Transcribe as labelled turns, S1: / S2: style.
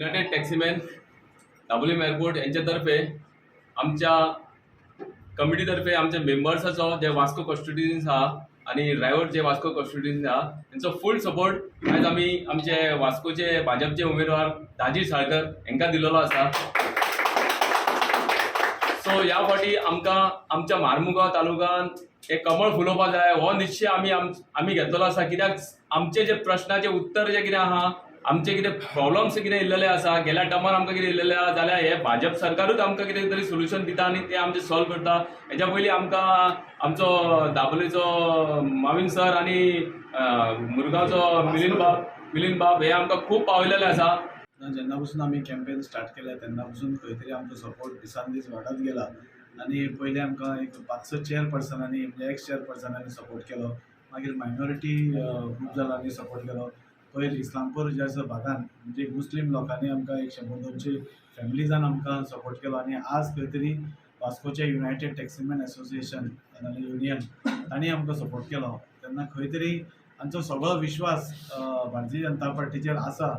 S1: United टॅक्सीमॅन WM airport यांच्यातर्फे आमच्या कमिटीतर्फे आमच्या मेंबर्साचो जे वास्को कॉन्स्टिट्युएन्सी आहा आणि ड्रायव्हर जे वास्को कॉन्स्टिट्युएन्सी आहा त्यांचो फुल सपोर्ट आज आम्ही आमचे वास्कोचे भाजपचे उमेदवार दाजी साळकर यांका दिलेलो आसा. सो ह्या फाटी आमकां आमच्या मारमुगांव तालुक्यात एक कमळ फुलोवपा जाय हो निश्चय आम्ही घेतलेलो आसा. कित्याक आमचे जे प्रश्नाचे उत्तर जे कितें आहा आमचे कितें प्रॉब्लम्स कितें इल्लेले आसा गेल्या टर्मान आमकां कितें इल्लेले आहा जाल्यार हे भाजप सरकारूच आमकां कितें तरी सोल्युशन दिता आनी ते आमचे सॉल्व करता. हेच्या पयलीं आमकां आमचो दाबोलेचो माविन सर आनी मुरगांवचो मिलिंद बाब हे आमकां खूब पावयलेले आसा.
S2: जेन्ना पासून आमी कॅम्पेन स्टार्ट केले तेन्ना पासून खंय तरी आमचो सपोर्ट दिसान दीस वाडत गेला आनी पयलीं आमकां एक 5-6 चेअरपर्सनांनी म्हणजे एक्स चेअरपर्सनांनी सपोर्ट केलो. मागीर मायनॉरिटी ग्रूप जालांनी सपोर्ट केलो. पयर इस्लामपूर ज्या भागान म्हणजे मुस्लीम लोकांनी आमकां 100-200 फॅमिलीजान आमकां सपोर्ट केलो आनी आज खंय तरी वास्कोचे युनायटेड टॅक्सीमॅन असोसिएशन युनियन तांणी आमकां सपोर्ट केलो. तेन्ना खंय तरी आमचो सगळो विश्वास भारतीय जनता पार्टीचेर आसा.